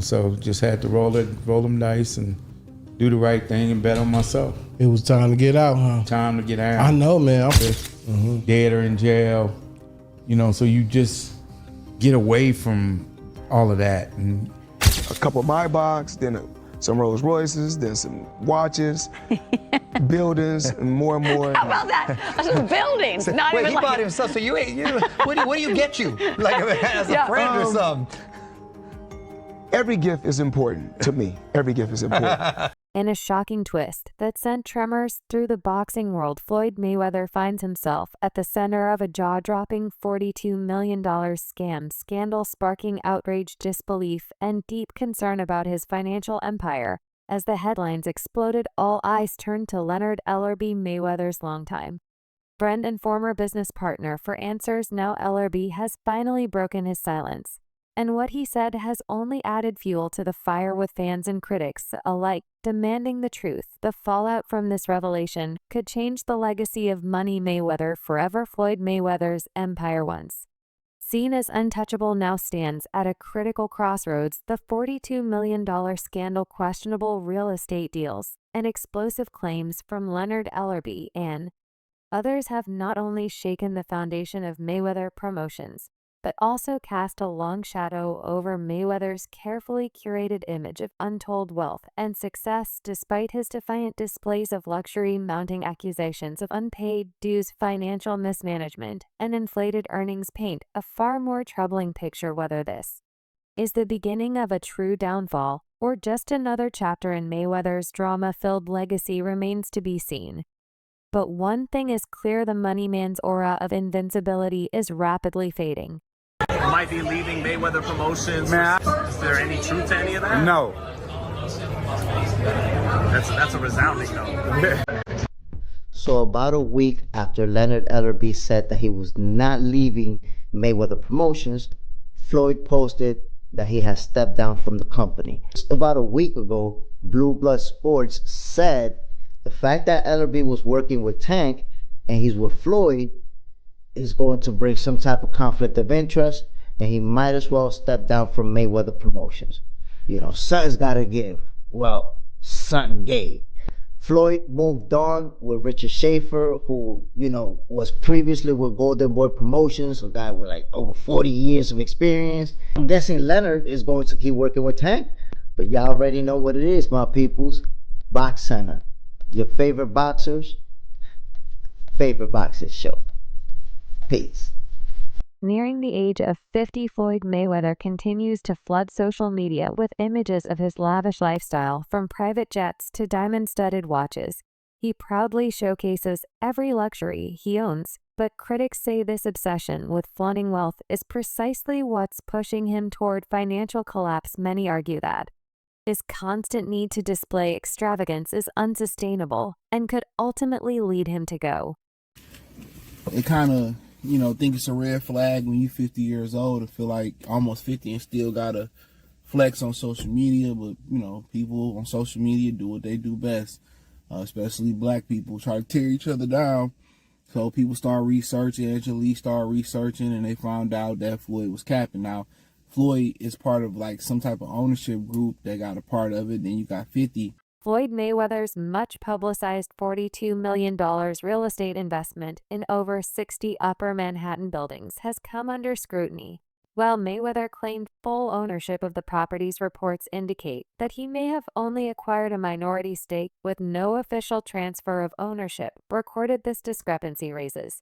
So just had to roll them dice and do the right thing and bet on myself. It was time to get out, huh? Time to get out. I know, man. Dead or in jail, so you just get away from all of that. And a couple of Maybachs, then some Rolls Royces, then some watches, buildings, and more. How about that? Buildings, not Wait, even he like... bought himself, so you ain't, what do you get you? Like as a friend or something? Every gift is important to me. Every gift is important. In a shocking twist that sent tremors through the boxing world, Floyd Mayweather finds himself at the center of a jaw-dropping $42 million scandal sparking outrage, disbelief, and deep concern about his financial empire. As the headlines exploded, all eyes turned to Leonard Ellerbe, Mayweather's longtime friend and former business partner. For answers, now Ellerbe has finally broken his silence. And what he said has only added fuel to the fire, with fans and critics alike demanding the truth. The fallout from this revelation could change the legacy of Money Mayweather forever. Floyd Mayweather's empire, once seen as untouchable, now stands at a critical crossroads. The $42 million scandal, questionable real estate deals, and explosive claims from Leonard Ellerbe and others have not only shaken the foundation of Mayweather Promotions, but also cast a long shadow over Mayweather's carefully curated image of untold wealth and success. Despite his defiant displays of luxury, mounting accusations of unpaid dues, financial mismanagement, and inflated earnings paint a far more troubling picture. Whether this is the beginning of a true downfall or just another chapter in Mayweather's drama-filled legacy remains to be seen. But one thing is clear: the money man's aura of invincibility is rapidly fading. Might be leaving Mayweather Promotions. Is there any truth to any of that? no. That's a resounding no. So about a week after Leonard Ellerbe said that he was not leaving Mayweather Promotions, Floyd posted that he has stepped down from the company. Just about a week ago, Blue Blood Sports said the fact that Ellerbe was working with Tank and he's with Floyd is going to bring some type of conflict of interest, and he might as well step down from Mayweather Promotions. Something's got to give. Well, something gave. Floyd moved on with Richard Schaefer, who, was previously with Golden Boy Promotions, a guy with like over 40 years of experience. I'm guessing Leonard is going to keep working with Tank, but y'all already know what it is, my peoples. Box Center. Your favorite boxers, favorite boxers show. Peace. Nearing the age of 50, Floyd Mayweather continues to flood social media with images of his lavish lifestyle, from private jets to diamond-studded watches. He proudly showcases every luxury he owns, but critics say this obsession with flaunting wealth is precisely what's pushing him toward financial collapse. Many argue that his constant need to display extravagance is unsustainable and could ultimately lead him to go. It kind of, think it's a red flag when you're 50 years old and feel like almost 50 and still gotta flex on social media. But, people on social media do what they do best, especially black people, try to tear each other down. So people start researching, Angelique started researching, and they found out that Floyd was capping. Now, Floyd is part of like some type of ownership group that got a part of it. Then you got 50. Floyd Mayweather's much-publicized $42 million real estate investment in over 60 Upper Manhattan buildings has come under scrutiny. While Mayweather claimed full ownership of the properties, reports indicate that he may have only acquired a minority stake with no official transfer of ownership recorded. This discrepancy raises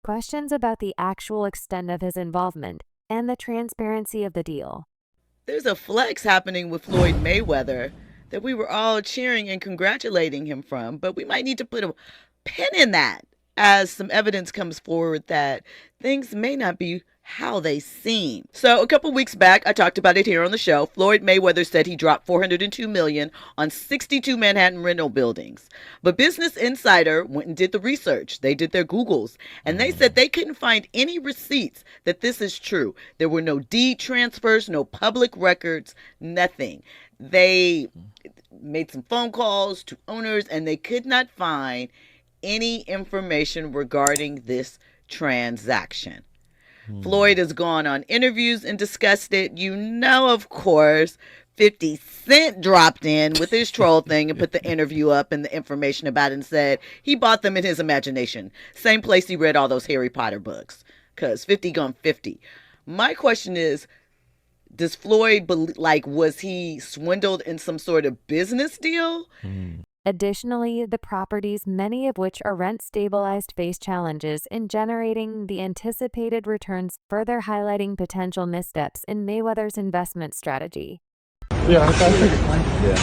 questions about the actual extent of his involvement and the transparency of the deal. There's a flex happening with Floyd Mayweather that we were all cheering and congratulating him from, but we might need to put a pin in that as some evidence comes forward that things may not be how they seem. So a couple weeks back, I talked about it here on the show. Floyd Mayweather said he dropped $402 million on 62 Manhattan rental buildings. But Business Insider went and did the research. They did their Googles, and they said they couldn't find any receipts that this is true. There were no deed transfers, no public records, nothing. They made some phone calls to owners, and they could not find any information regarding this transaction. Floyd has gone on interviews and discussed it. Of course, 50 Cent dropped in with his troll thing and put the interview up and the information about it and said he bought them in his imagination. Same place he read all those Harry Potter books. Because 50 gone 50. My question is, does Floyd, was he swindled in some sort of business deal? Additionally, the properties, many of which are rent-stabilized, face challenges in generating the anticipated returns, further highlighting potential missteps in Mayweather's investment strategy. Yeah, I figured. Yeah.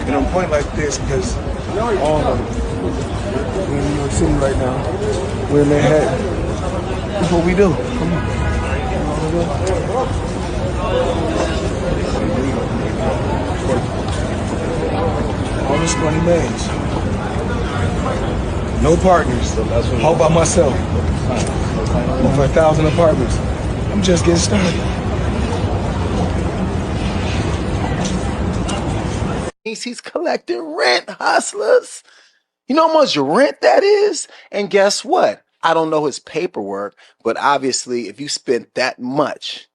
And on a point like this, because all of them, we're in New York City right now. We're in Manhattan. That's what we do. Come on. All this money made. No partners. All by myself. Over 1,000 apartments. I'm just getting started. He's collecting rent, hustlers. You know how much rent that is? And guess what? I don't know his paperwork, but obviously if you spent that much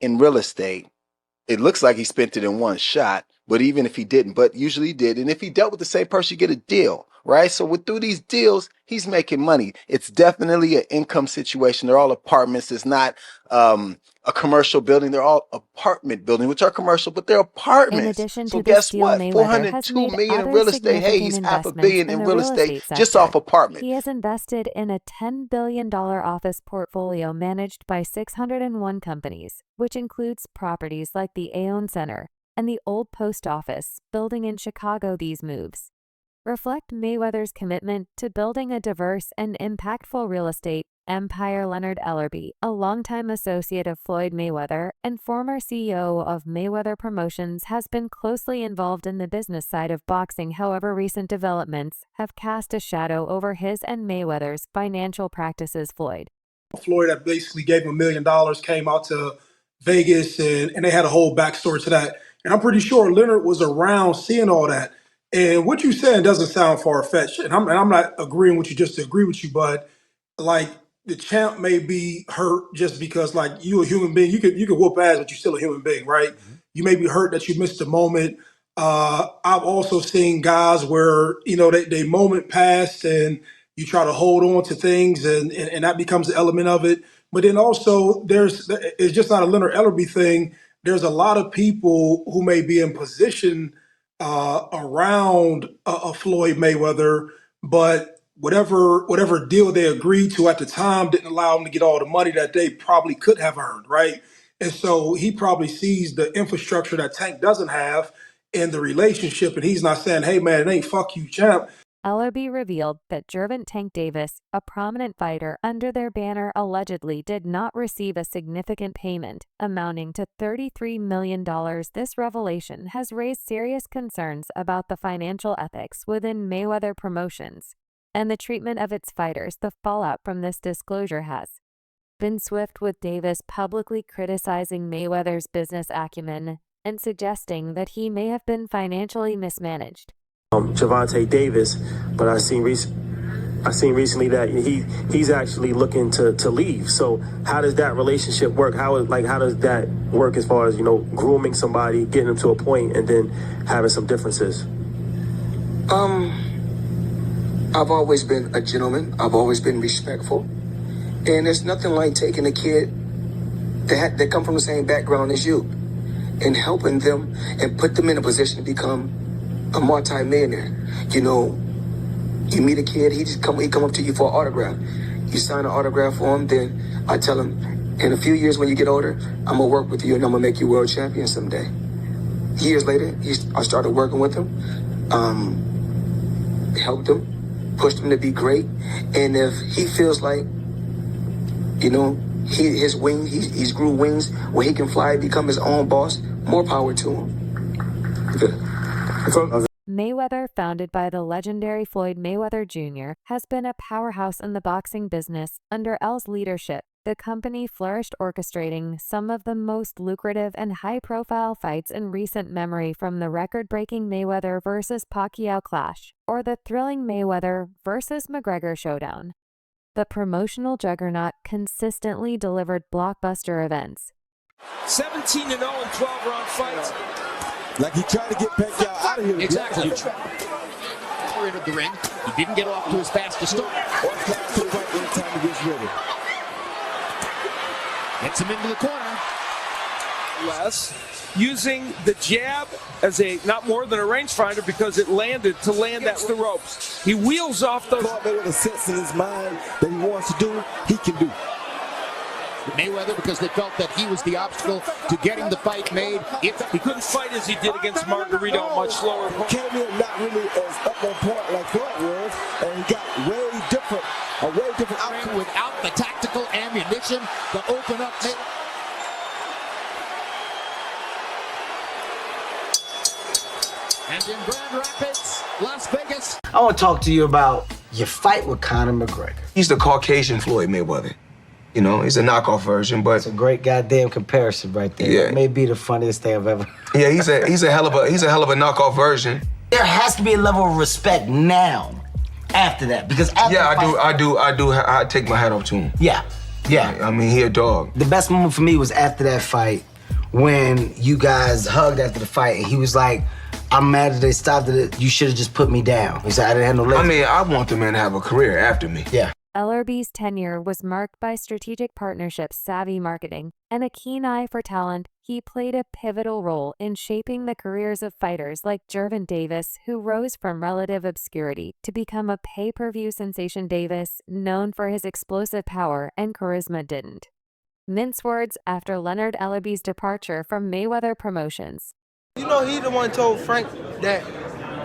in real estate, it looks like he spent it in one shot, but even if he didn't, but usually he did. And if he dealt with the same person, you get a deal, right? So through these deals, he's making money. It's definitely an income situation. They're all apartments. It's not a commercial building. They're all apartment buildings, which are commercial, but they're apartments. In addition So to this guess deal, what? Mayweather has $402 made million in other real estate. Hey, significant he's $500 investments million in in the real real estate estate just sector. off apartment. He has invested in a $10 billion office portfolio managed by 601 companies, which includes properties like the Aon Center and the Old Post Office building in Chicago. These moves reflect Mayweather's commitment to building a diverse and impactful real estate empire. Leonard Ellerbe, a longtime associate of Floyd Mayweather and former CEO of Mayweather Promotions, has been closely involved in the business side of boxing. However, recent developments have cast a shadow over his and Mayweather's financial practices. Floyd that basically gave him $1 million came out to Vegas, and they had a whole backstory to that. And I'm pretty sure Leonard was around seeing all that. And what you're saying doesn't sound far-fetched. And I'm not agreeing with you just to agree with you, but like the champ may be hurt just because like you a human being, you could whoop ass, but you're still a human being, right? You may be hurt that you missed a moment. I've also seen guys where, they moment passed and you try to hold on to things and that becomes an element of it. But then also it's just not a Leonard Ellerbe thing. There's a lot of people who may be in position around a Floyd Mayweather, but whatever deal they agreed to at the time didn't allow them to get all the money that they probably could have earned, right? And so he probably sees the infrastructure that Tank doesn't have in the relationship, and he's not saying, "Hey man, it ain't fuck you, champ." Ellerbe revealed that Gervonta Tank Davis, a prominent fighter under their banner, allegedly did not receive a significant payment amounting to $33 million. This revelation has raised serious concerns about the financial ethics within Mayweather Promotions and the treatment of its fighters. The fallout from this disclosure has been swift, with Davis publicly criticizing Mayweather's business acumen and suggesting that he may have been financially mismanaged. Gervonta Davis, but I seen recently that he's actually looking to leave. So how does that relationship work? How does that work as far as grooming somebody, getting them to a point, and then having some differences? I've always been a gentleman. I've always been respectful, and there's nothing like taking a kid that come from the same background as you and helping them and put them in a position to become a multi-millionaire. You meet a kid, he come up to you for an autograph. You sign an autograph for him, then I tell him, in a few years when you get older, I'm gonna work with you and I'm gonna make you world champion someday. Years later, I started working with him, helped him, pushed him to be great. And if he feels like, he's grew wings where he can fly, become his own boss, more power to him. Mayweather, founded by the legendary Floyd Mayweather Jr., has been a powerhouse in the boxing business. Under L's leadership, the company flourished, orchestrating some of the most lucrative and high-profile fights in recent memory, from the record-breaking Mayweather vs. Pacquiao clash or the thrilling Mayweather vs. McGregor showdown. The promotional juggernaut consistently delivered blockbuster events. 17-0 in 12-round fights. Like he tried to get Pacquiao out of here. Exactly. Entered the ring. He didn't get off to his fastest start. Anytime he gets ready. Gets him into the corner. Using the jab as not more than a rangefinder because it landed to land at the ropes. He wheels off those. With a sense in his mind that he wants to do, he can do. Mayweather, because they felt that he was the obstacle to getting the fight made. He couldn't fight as he did against Margarito, much slower. Came in not really as up on point like Floyd was, and he got a way different outcome. Without the tactical ammunition to open up. And in Grand Rapids, Las Vegas. I want to talk to you about your fight with Conor McGregor. He's the Caucasian Floyd Mayweather. You know, he's a knockoff version, but it's a great goddamn comparison right there. Yeah. It may be the funniest thing I've ever. Yeah, he's a hell of a knockoff version. There has to be a level of respect now, after that, because after I take my hat off to him. Yeah. I mean, he a dog. The best moment for me was after that fight, when you guys hugged after the fight, and he was like, "I'm mad that they stopped it. You should have just put me down." He said, "I didn't have no legs." I mean, I want the man to have a career after me. Yeah. Ellerbe's tenure was marked by strategic partnerships, savvy marketing, and a keen eye for talent. He played a pivotal role in shaping the careers of fighters like Gervonta Davis, who rose from relative obscurity to become a pay-per-view sensation. Davis, known for his explosive power and charisma, didn't mince words after Leonard Ellerbe's departure from Mayweather Promotions. You know, he the one told Frank that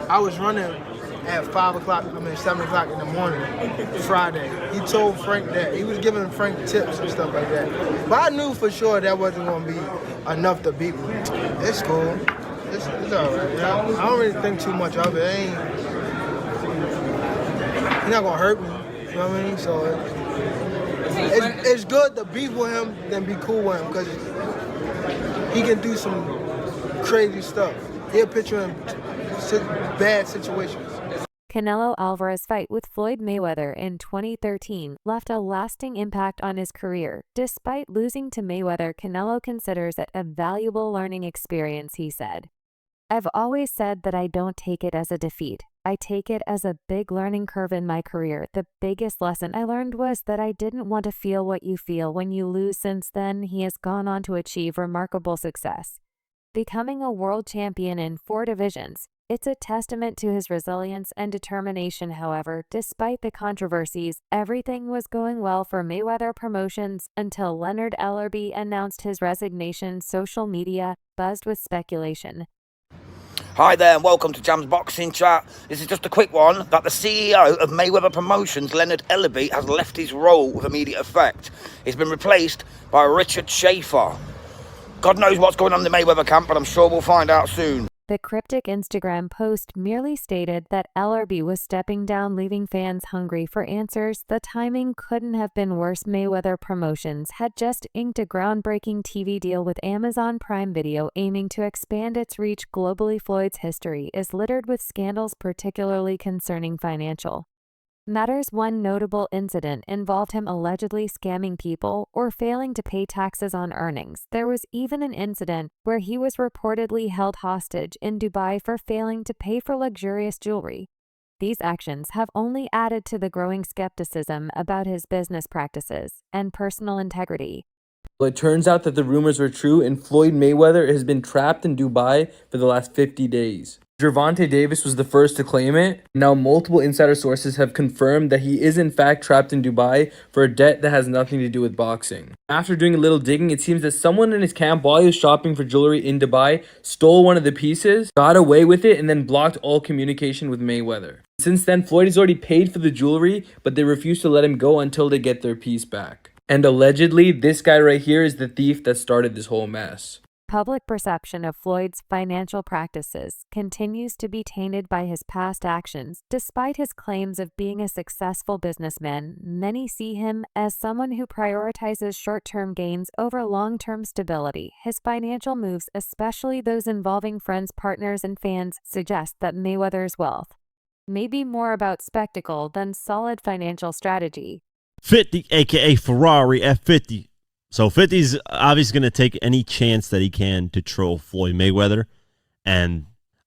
I was running at 7 o'clock in the morning, Friday. He told Frank that. He was giving Frank tips and stuff like that. But I knew for sure that wasn't going to be enough to beat me. It's cool. It's all right. I don't really think too much of it. He's not going to hurt me. You know what I mean? So it's good to beef with him than be cool with him, because he can do some crazy stuff. He'll put you in bad situations. Canelo Alvarez's fight with Floyd Mayweather in 2013 left a lasting impact on his career. Despite losing to Mayweather, Canelo considers it a valuable learning experience, he said. "I've always said that I don't take it as a defeat. I take it as a big learning curve in my career. The biggest lesson I learned was that I didn't want to feel what you feel when you lose. Since then, he has gone on to achieve remarkable success, becoming a world champion in 4 divisions. It's a testament to his resilience and determination. However, despite the controversies, everything was going well for Mayweather Promotions until Leonard Ellerbe announced his resignation. Social media buzzed with speculation. Hi there and welcome to Jam's Boxing Chat. This is just a quick one that the CEO of Mayweather Promotions, Leonard Ellerbe, has left his role with immediate effect. He's been replaced by Richard Schaefer. God knows what's going on in the Mayweather camp, but I'm sure we'll find out soon. The cryptic Instagram post merely stated that Ellerbe was stepping down, leaving fans hungry for answers. The timing couldn't have been worse. Mayweather Promotions had just inked a groundbreaking TV deal with Amazon Prime Video, aiming to expand its reach globally. Floyd's history is littered with scandals, particularly concerning financial matters. One notable incident involved him allegedly scamming people or failing to pay taxes on earnings. There was even an incident where he was reportedly held hostage in Dubai for failing to pay for luxurious jewelry. These actions have only added to the growing skepticism about his business practices and personal integrity. Well, it turns out that the rumors were true, and Floyd Mayweather has been trapped in Dubai for the last 50 days. Gervonta Davis was the first to claim it. Now multiple insider sources have confirmed that he is in fact trapped in Dubai for a debt that has nothing to do with boxing. After doing a little digging, it seems that someone in his camp, while he was shopping for jewelry in Dubai, stole one of the pieces, got away with it, and then blocked all communication with Mayweather. Since then, Floyd has already paid for the jewelry, but they refuse to let him go until they get their piece back. And allegedly, this guy right here is the thief that started this whole mess. Public perception of Floyd's financial practices continues to be tainted by his past actions. Despite his claims of being a successful businessman, many see him as someone who prioritizes short-term gains over long-term stability. His financial moves, especially those involving friends, partners, and fans, suggest that Mayweather's wealth may be more about spectacle than solid financial strategy. 50, aka Ferrari F50. So 50's obviously going to take any chance that he can to troll Floyd Mayweather. And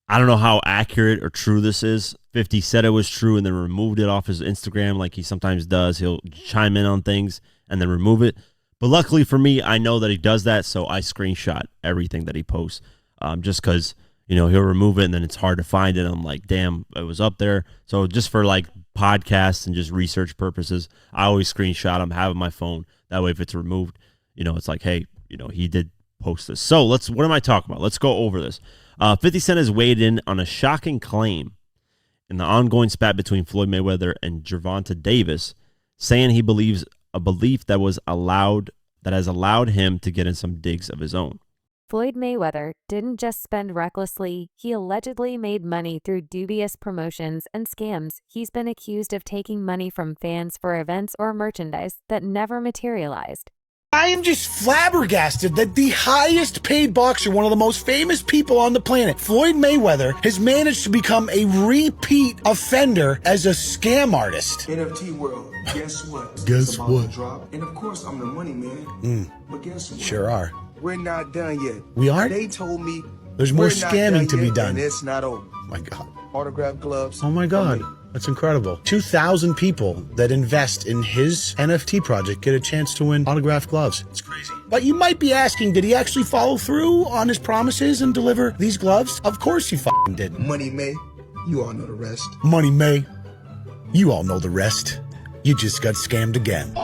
I don't know how accurate or true this is. 50 said it was true and then removed it off his Instagram like he sometimes does. He'll chime in on things and then remove it. But luckily for me, I know that he does that, so I screenshot everything that he posts. Just because, he'll remove it and then it's hard to find it. I'm like, damn, it was up there. So just for like podcasts and just research purposes, I always screenshot them, have it on my phone. That way if it's removed, it's like, hey, he did post this. So what am I talking about? Let's go over this. 50 Cent has weighed in on a shocking claim in the ongoing spat between Floyd Mayweather and Gervonta Davis, saying he believes a belief that has allowed him to get in some digs of his own. Floyd Mayweather didn't just spend recklessly, he allegedly made money through dubious promotions and scams. He's been accused of taking money from fans for events or merchandise that never materialized. I am just flabbergasted that the highest paid boxer, one of the most famous people on the planet, Floyd Mayweather, has managed to become a repeat offender as a scam artist. NFT world, guess what? Guess what? Drop. And of course, I'm the money man. But guess what? Sure are. We're not done yet. We aren't? They told me there's more scamming to be yet, done. And it's not over. My God. Autograph gloves. Oh my God. That's incredible. 2,000 people that invest in his NFT project get a chance to win autographed gloves. It's crazy. But you might be asking, did he actually follow through on his promises and deliver these gloves? Of course he f***ing did. Money May, you all know the rest. Money May, you all know the rest. You just got scammed again.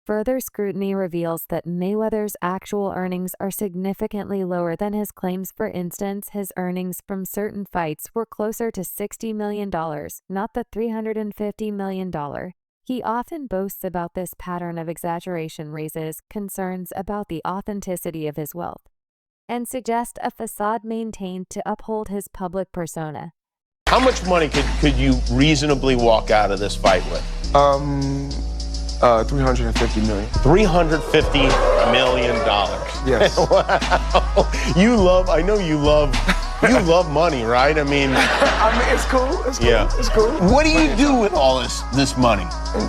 Further scrutiny reveals that Mayweather's actual earnings are significantly lower than his claims. For instance, his earnings from certain fights were closer to $60 million, not the $350 million. He often boasts about this pattern of exaggeration, raises concerns about the authenticity of his wealth, and suggests a facade maintained to uphold his public persona. How much money could you reasonably walk out of this fight with? 350 million. $350 million. Yes. Wow. I know you love money, right? I mean, it's cool. It's cool. Yeah. It's cool. What do you do with all this money?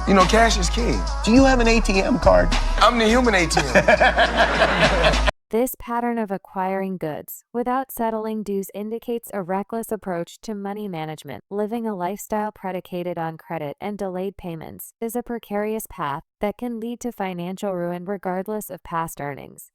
And, cash is king. Do you have an ATM card? I'm the human ATM. This pattern of acquiring goods without settling dues indicates a reckless approach to money management. Living a lifestyle predicated on credit and delayed payments is a precarious path that can lead to financial ruin regardless of past earnings.